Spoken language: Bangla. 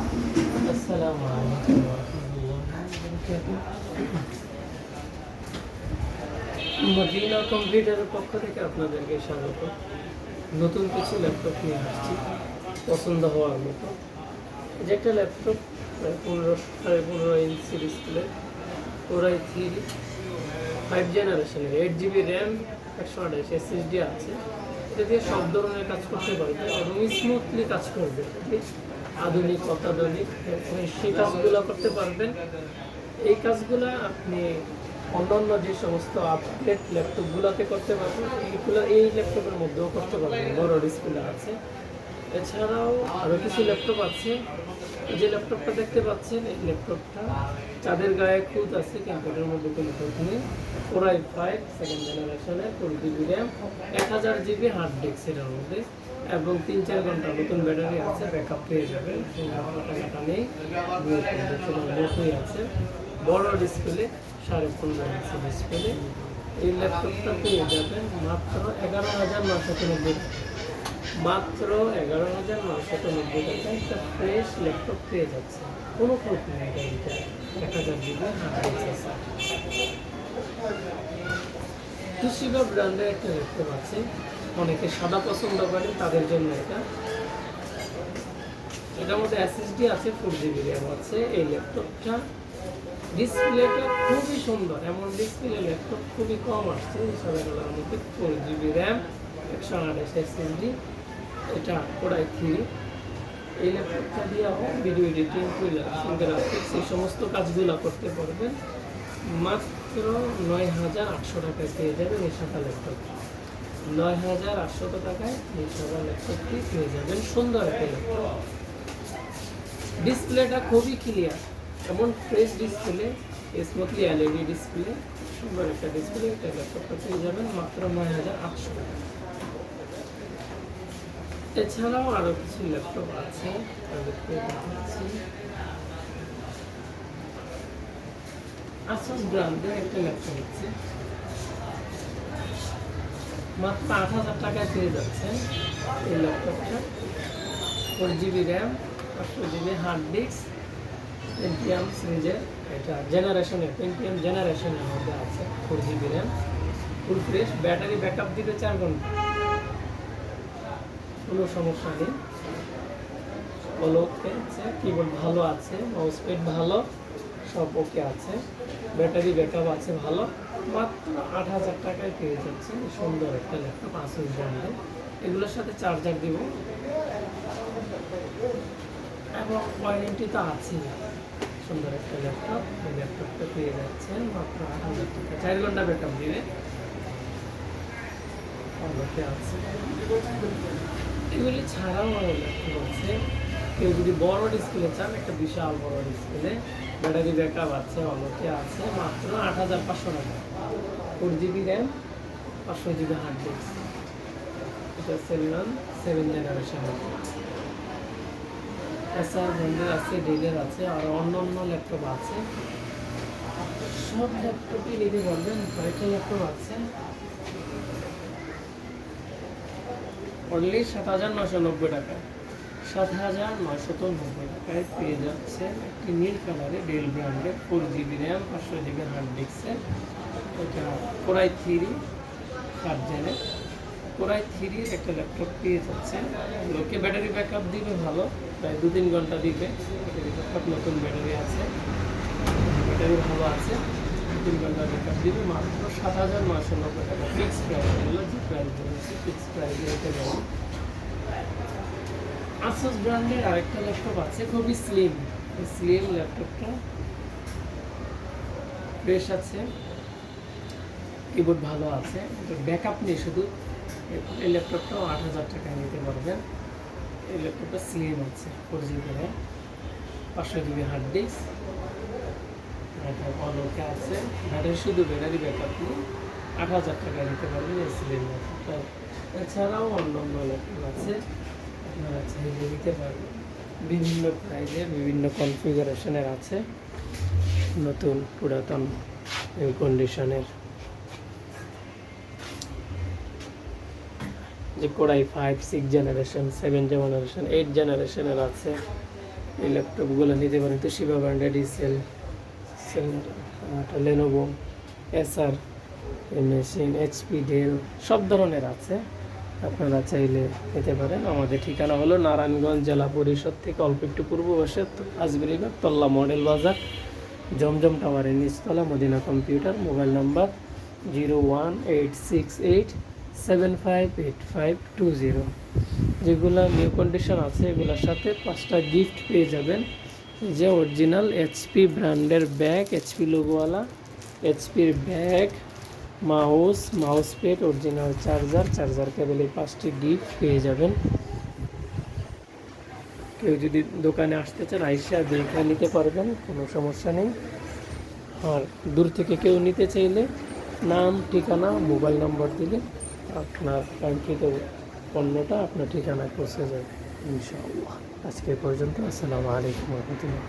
আসসালামু আলাইকুম ওয়া রাহমাতুল্লাহি ওয়া বারাকাতুহু। মদিনা কম্পিউটারের পক্ষ থেকে আপনাদেরকে স্বাগত। নতুন কিছু ল্যাপটপ নিয়ে আসছি পছন্দ হওয়ার মতো। যে একটা ল্যাপটপ প্রায় 15.5 ইঞ্চি ডিসপ্লে, কোরাই 3 5 জেনারেশনের 8 GB র্যাম, 128 SSD আছে। এটা দিয়ে সব ধরনের কাজ করতে পারবে এবং স্মুথলি কাজ করবে। আধুনিক অত্যাধুনিক সেই কাজগুলো করতে পারবেন। এই কাজগুলো আপনি অন্যান্য যে সমস্ত আপডেট ল্যাপটপগুলোতে করতে পারবেন, এই ল্যাপটপের মধ্যেও করতে পারবেন। বড় ডিসপ্লে আছে। এছাড়াও আরও কিছু ল্যাপটপ আছে। যে ল্যাপটপটা দেখতে পাচ্ছেন, এই ল্যাপটপটা চাঁদের গায়ে খুঁত আছে, কিন্তু এটার মধ্যে কোনো খুঁত নেই। কোরাই 5 সেকেন্ড জেনারেশনের 4 GB RAM, 1000 GB hard disk এটার মধ্যে, এবং 3-4 ঘন্টা নতুন ব্যাটারি আছে, ব্যাকআপ পেয়ে যাবেন। টাকাটা নেই, মতোই আছে। বড় ডিসপ্লে, 15.5 ইঞ্চি ডিসপ্লে। এই ল্যাপটপটা পেয়ে যাবেন মাত্র 11,990 টাকা। মাত্র 11,990 টাকায় একটা ফ্রেশ ল্যাপটপ পেয়ে যাচ্ছে। কোনো ক্ষতি নেই। এটা 1000 GB হার্ড ডিস্ক আছে। তুশিবা ব্র্যান্ডের একটা ল্যাপটপ আছে। অনেকে সাদা পছন্দ করে, তাদের জন্য এটার মধ্যে SSD আছে, 4 GB র্যাম আছে। এই ল্যাপটপটা ডিসপ্লেটা খুবই সুন্দর। এমন ডিসপ্লে ল্যাপটপ খুবই কম আসছে। 4 GB র্যাম, 128 SSD। এটা কোরাই 3। এই ল্যাপটপটা দিয়ে ভিডিও এডিটিং, ফিঙ্গার গ্রাফিক্স এই সমস্ত কাজগুলো করতে পারবেন। মাত্র 9,800 টাকায় পেয়ে যাবেন এই সাদা ল্যাপটপ। 9,800 টাকায় এই সাদা ল্যাপটপটি পেয়ে যাবেন। সুন্দর একটা ল্যাপটপ। ডিসপ্লেটা খুবই ক্লিয়ার, এমন fresh display, smoothly LED display, সুন্দর একটা ডিসপ্লে। এটা ল্যাপটপটা পেয়ে যাবেন মাত্র 9,800 টাকা। এছাড়াও আরও কিছু ল্যাপটপ আছে, তাদেরকে দেখাচ্ছি। আসুস ব্র্যান্ডের একটা ল্যাপটপ আছে, মাত্র 8,000 টাকায় পেয়ে যাচ্ছেন এই ল্যাপটপটা। 4 GB RAM, 500 GB hard disk, Pentium সিরিজের। এটা জেনারেশনের পেন্টিয়াম জেনারেশনের মধ্যে আছে। 4 GB RAM, full fresh. Battery backup দিবে 4 ঘন্টা, কোনো সমস্যা নেই। ওকে আছে, কিবোর্ড ভালো আছে, মাউস প্যাড ভালো, সব ওকে আছে। ব্যাটারি ব্যাকআপ আছে ভালো। মাত্র 8,000 টাকায় পেয়ে যাচ্ছে সুন্দর একটা ল্যাপটপ আসুস ব্র্যান্ডের। এগুলোর সাথে চার্জার দিব এবং ওয়ারেন্টি তো আছেই। সুন্দর একটা ল্যাপটপ। এই ল্যাপটপটা পেয়ে যাচ্ছেন মাত্র 8,000 টাকা। 4 ঘন্টা ব্যাকআপ দিবে, ওকে আছে। এগুলি ছাড়াও আরও ল্যাপটপ আছে। কেউ যদি বড় ডিসপ্লে চান, একটা বিশাল বড় ডিসপ্লে, ব্যাটারি ব্যাকআপ আছে, অলোকে আছে, মাত্র 8,500 টাকা। 4 GB RAM, 500 GB hard disk. এটা 7 জেনারেশনের। এসআর ব্র্যান্ডের আছে, ডেলের আছে, আর অন্য অন্য ল্যাপটপ আছে। সব ল্যাপটপই নিতে পারবেন। কয়েকটা ল্যাপটপ আছে, অনলি 7,990 টাকায়। 7,990 টাকায় পেয়ে যাচ্ছে একটি নীল কালারে ডেল ব্র্যান্ডের 4 GB র্যাম, 500 GB হার্ড ডিস্কের। এটা কোরাই 3 4 জেনের। কোরাই 3 একটা ল্যাপটপ পেয়ে যাচ্ছে। লোকে ব্যাটারি ব্যাকআপ দিবে ভালো, প্রায় 2-3 ঘন্টা দিবে। ব্যাটারি ব্যাকআপ, নতুন ব্যাটারি আছে, ব্যাটারি ভালো আছে, 2-3 ঘন্টা ব্যাকআপ দিবে। মাত্র 7,990 টাকা ফিক্সড প্রাইস। এগুলো যে প্রাইস বলেছি, ফিক্সড প্রাইস রেখে দেবো। আসুস ব্র্যান্ডের আরেকটা ল্যাপটপ আছে, খুবই স্লিম ল্যাপটপটা, ফ্রেশ আছে, কিবোর্ড ভালো আছে, ব্যাকআপ নেই শুধু। এই ল্যাপটপটাও 8,000 টাকায় নিতে পারবেন। এই ল্যাপটপটা স্লিম আছে, 4 GB RAM, 500 GB hard disk, অলোকে আছে। ব্যাটারি শুধু ব্যাটারি ব্যাকআপ নেই, 8,000 টাকায় নিতে পারবেন এই স্লিম ল্যাপটপটা। এছাড়াও অন্য অন্য ল্যাপটপ আছে, আপনারা চাইলে নিতে পারবেন। বিভিন্ন প্রাইজের, বিভিন্ন কনফিগারেশনের আছে, নতুন পুরাতন কন্ডিশনের। যে কোরাই 5 6 জেনারেশন, 7 জেনারেশন, 8 জেনারেশনের আছে। এই ল্যাপটপগুলো নিতে পারেন। তো শিবা ব্র্যান্ডের ডিসেল, লেনোভো, এসআর মেশিন, এইচপি, ডেল সব ধরনের আছে, আপনারা চাইলে নিতে পারেন। আমাদের ঠিকানা হলো নারায়ণগঞ্জ জেলা পরিষদ থেকে অল্প একটু পূর্ব পাশে আজবেরিবাগ তল্লা মডেল বাজার, জমজম টাওয়ারের নিচতলা, মদিনা কম্পিউটার। Mobile number 01866758520। যেগুলো নিউ কন্ডিশন আছে এগুলোর সাথে 5টা গিফট পেয়ে যাবেন। যে অরিজিনাল এইচপি ব্র্যান্ডের ব্যাগ, এইচপি লোগোওয়ালা এইচপির bag, mouse pad, original charger cable, এই 5টি গিফট পেয়ে যাবেন। কেউ যদি দোকানে আসতে চান আইসা দেখে নিতে পারবেন, কোনো সমস্যা নেই। আর দূর থেকে কেউ নিতে চাইলে নাম, ঠিকানা, মোবাইল নম্বর দিলে আপনার কাঙ্ক্ষিত পণ্যটা আপনার ঠিকানায় পৌঁছে যাবে ইনশাআল্লাহ। আজকে পর্যন্ত। আসসালামু আলাইকুম ওয়া রাহমাতুল্লাহ।